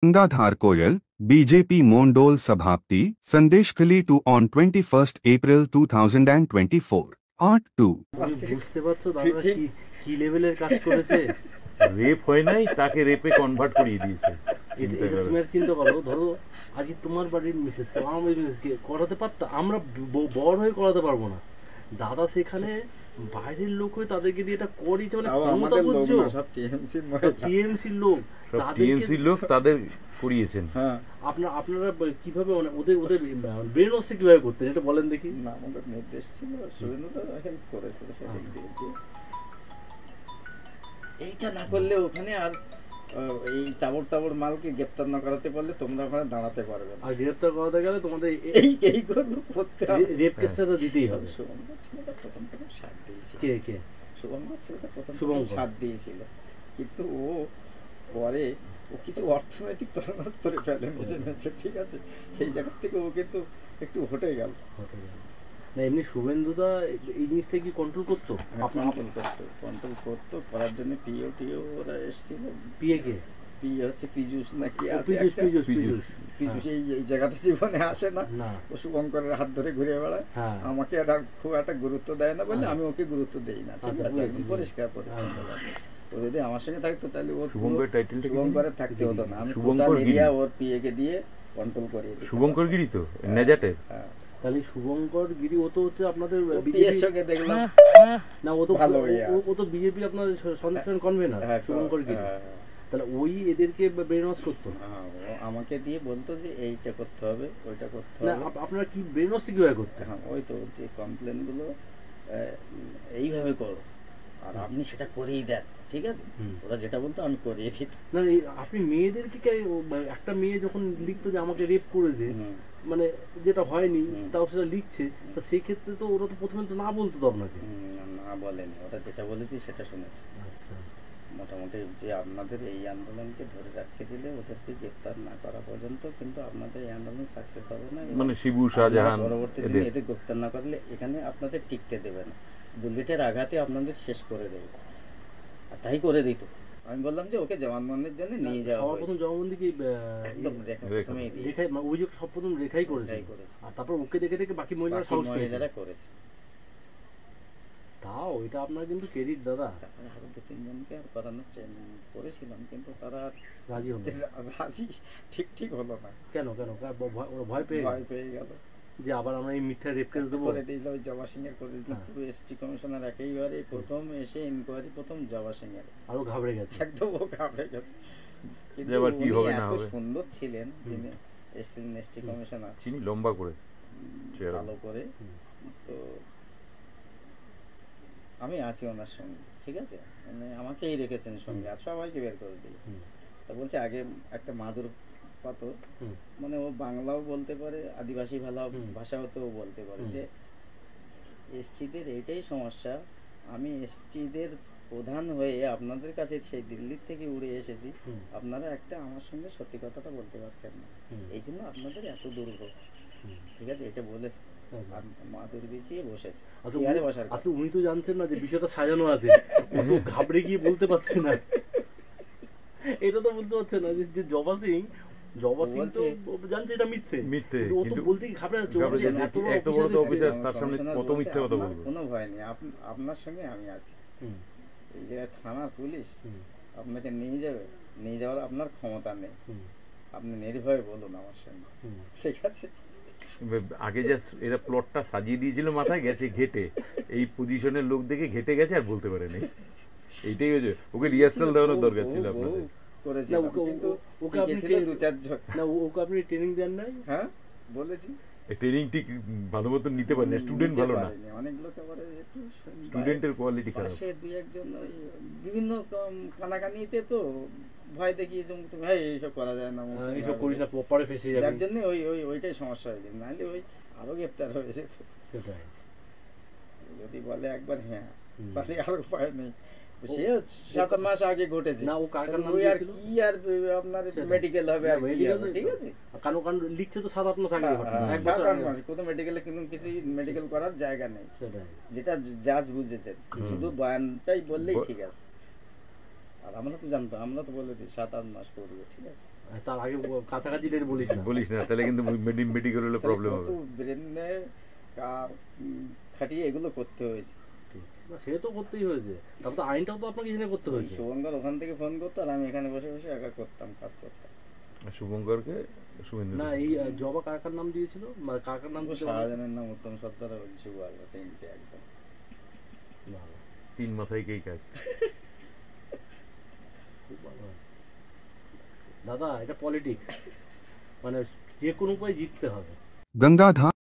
गंगाधार कोयल, BJP Mondal सभापति, संदेश खली to on 21st April 2024, Art 2। বুঝতে পারছো দাদা কি কি লেভেলের কাজ করেছে? রেপ হয় নাই, তাকে রেপে কনভার্ট করিয়ে দিয়েছে। তুমি চিন্তা করো, ধরো আজকে তোমার বাড়ির মিসেসকে আমার বাড়ির মিসেসকে করাতে পারতো, আমরা বড় হয়ে করাতে পারবো না। দাদা সেখানে বাইরের লোক হয়ে তাদেরকে দিয়ে এটা করিয়েছে, মানে ক্ষমতা বুঝছো? টিএমসির লোক, টিএমসির লোক তাদের করিয়েছেন। আপনারা কিভাবে মানে ওদের ব্রেন ওয়াশটা কিভাবে করতেন এটা বলেন দেখি। না, আমাদের নির্দেশ ছিল, সুরেন্দ্র হেল্প করেছিল সেদিক দিয়ে। এইটা না করলে ওখানে আর এই তাবড় মালকে গ্রেপ্তার না করাতে পারলে তোমরা ওখানে দাঁড়াতে পারবে না। আর গ্রেপ্তার করাতে গেলে তোমাদের এই করতে হবে, রেপ কেসটা তো দিতেই হবে। শুভঙ্কর ছেলেটা প্রথম সাথ দিয়েছিল। কে শুভঙ্কর ছেলেটা প্রথম শুভঙ্কর সাথ দিয়েছিল, কিন্তু ও পরে ও কিছু অর্থনৈতিক তছনছ করে ফেলে মেসেজ, ঠিক আছে? সেই জায়গা থেকে ও কিন্তু একটু হটে গেল। না এমনি শুভেন্দুদা এই জিনিসটা কি কন্ট্রোল করতো? কন্ট্রোল করতো, করার জন্য পিও ওরা এসেছিল। পিএ হচ্ছে পীযুষ নাকি আছে, পীযুষ এই জায়গাতে জীবনে আসে না, ও শুভঙ্করের হাত ধরে ঘুরে বেড়ায়। আমাকে আর খুব একটা গুরুত্ব দেয় না বলে আমি ওকে গুরুত্ব দেই না, ঠিক আছে? একদম পরিষ্কার পরিচ্ছন্ন। ও যদি আমার সঙ্গে থাকতো তাহলে ওর শুভঙ্করের থাকতে হতো না, আমি টোটাল এরিয়া ওর পিএ কে দিয়ে কন্ট্রোল করিয়ে দিই। শুভঙ্কর গিরি তো নেজাটের। তাহলে শুভঙ্কর গিরি ও তো হচ্ছে আপনাদের বিজেপির সঙ্গে দেখলাম না, ও তো বিজেপি আপনার সংস্থান কনভেনার শুভঙ্কর গিরি। তাহলে ওই এদেরকে ব্রেন ওয়াশ করতো, আমাকে দিয়ে বলতো যে এইটা করতে হবে, ওইটা করতে হবে। আপনারা কি ব্রেন ওয়াশ কিভাবে করতে? হ্যাঁ, ওই তো যে কমপ্লেন গুলো এইভাবে করো আর আপনি সেটা করেই দেন, ঠিক আছে? ওরা যেটা বলতো আমি করিয়ে দিই। না আপনি মেয়েদেরকে একটা মেয়ে যখন লিখতো যে আমাকে রেপ করেছে, মানে যেটা হয়নি তাও সেটা লিখছে, তা সেই ক্ষেত্রে তো ওরা তো প্রথমে তো না বলতো তো আপনাকে। না বলেনি, ওরা যেটা বলেছি সেটা শুনেছি। মোটামুটি যে আপনাদের এই আন্দোলনকে ধরে রাখতে দিলে ওদেরকে গ্রেফতার না করা পর্যন্ত কিন্তু আপনাদের এই আন্দোলন সাকসেস হবে না, মানে শিবু শাহজাহান পরবর্তী দিনে এদের গ্রেফতার না করলে এখানে আপনাদের টিকতে দেবে না, বুলেটের আঘাতে আপনাদের শেষ করে দেবে। আর তাই করে দিত। আমি বললাম যে ওকে জবানবন্দির জন্য নিয়ে যাওয়া। সবার প্রথম জবানবন্দি কি একদম রেখাই, ওই যে সব প্রথম রেখাই করেছে, আর তারপর ওকে দেখে বাকি মহিলারা করেছে। তাও এটা আপনার কিন্তু ক্রেডিট দাদা। আরো 2-3 জনকে আর করানোর করেছিলাম, কিন্তু তারা রাজি ঠিক হলো না। কেন ভয় পেয়ে গেল যে আবার আমরা এই মিথ্যা রেপ কেস দেবো করে দিল। ওই জবা সিং এর করে দিল, পুরো এসটি কমিশনার একেবারে প্রথম এসে ইনকোয়ারি প্রথম জবা সিং এর আরো ঘাবড়ে গেছে, একদম ঘাবড়ে গেছে। কিন্তু এবার কি হবে না হবে, সুন্দর ছিলেন যিনি এসটি কমিশনার, চিনি লম্বা করে ভালো করে। তো আমি আছি ওনার সঙ্গে, ঠিক আছে? মানে আমাকেই রেখেছেন সঙ্গে, আর সবাইকে বের করে দিই। তা বলছে আগে একটা মাদুর পাতো, মানে ও বাংলাও বলতে পারে, আদিবাসী ভাষাও তো বলতে পারে, যে এসটিদের এইটাই সমস্যা, আমি এসটিদের প্রধান হয়ে আপনাদের কাছে সেই দিল্লির থেকে উড়ে এসেছি, আপনারা একটা আমার সঙ্গে সত্যি কথাটা বলতে পারছেন না, এই জন্য আপনাদের এত দুর্ভোগ, ঠিক আছে? এটা বলেছে। মাদুর বিছিয়ে বসেছে, চেয়ারে বসার। আসলে উনি তো জানছেন না যে বিষয়টা সাজানো আছে, ঘাবড়ে গিয়ে বলতে পারছে না, এটা তো বলতে পারছে না যে জবা সিং তো জানছে এটা মিথ্যে, ও তো বলতে কি ঘাবড়ে যাচ্ছে, এত বড় তো অফিসার, তার সামনে কত মিথ্যে কথা বলবে। কোনো ভয় নেই, আপনার সঙ্গে আমি আছি। এই যে থানা পুলিশ আপনাকে নিয়ে যাওয়ার আপনার ক্ষমতা নেই, আপনি নির্ভয়ে বলুন আমার সঙ্গে, ঠিক আছে? আগে যা এরা প্লটটা সাজিয়ে দিয়েছিল মাথায়, গেছে ঘেটে, এই পজিশনের লোক দেখে ঘেটে গেছে আর বলতে পারেনি। এইটাই হয়েছে, ওকে রিহার্সাল দেওয়ানোর দরকার ছিল আপনাদের। ওকে আপনি ট্রেনিং দেন নাই? হ্যাঁ বলেছি, ট্রেনিং ঠিক ভালো মতন নিতে পারেন, স্টুডেন্ট ভালো না, অনেক লোক আবার স্টুডেন্টের কোয়ালিটি খারাপ। সে দুই একজন বিভিন্ন কানাকানিতে তো ভয় দেখিয়েছে, ভাই এইসব করা যায় না, এইসব করিস না, পরে ফেসে যাবে, যার জন্য ওইটাই সমস্যা হয়েছে, নাহলে ওই আরো গ্রেপ্তার হয়ে যেত। যদি বলে একবার হ্যাঁ, তাহলে আর উপায় নেই। সে 7 মাস আগে ঘটেছে না, ও ওই আর কি আর আপনার মেডিকেল হবে, আর ঠিক আছে? কারণ লিখছে তো 7-8 মাস আগে, 7-8 মাস কোন মেডিকেলে কিন্তু কিছু মেডিকেল করার জায়গা নেই, যেটা জাজ বুঝেছেন, শুধু বয়ানটাই বললেই ঠিক আছে। আর আমরা তো জানতাম, আমরা তো বলে দিই 7-8 মাস করবে, ঠিক আছে? তার আগে কাছাকাছি ডেট বলিস না। বলিস না, তাহলে কিন্তু মেডিকেল হলে প্রবলেম হবে। ব্রেনে খাটিয়ে এগুলো করতে হয়েছে। না, সে তো করতেই হয়েছে, তারপর তো আইনটাও তো আপনাকে জেনে করতে হয়েছে। শুভঙ্কর ওখান থেকে ফোন করতো আর আমি এখানে বসে বসে একা করতাম, কাজ করতাম। শুভঙ্করকে শুভেন্দু না, এই জবা কাকার নাম দিয়েছিল, মানে কাকার নাম দিয়েছিল শাহজাহানের নাম উত্তম সর্দার আর শুভ আলো, তিনটে একদম। না, না, তিন মাথায় কে কাজ। খুব ভালো হয়। দাদা এটা পলিটিক্স, মানে যে কোনো উপায়ে জিততে হবে। गंगाधार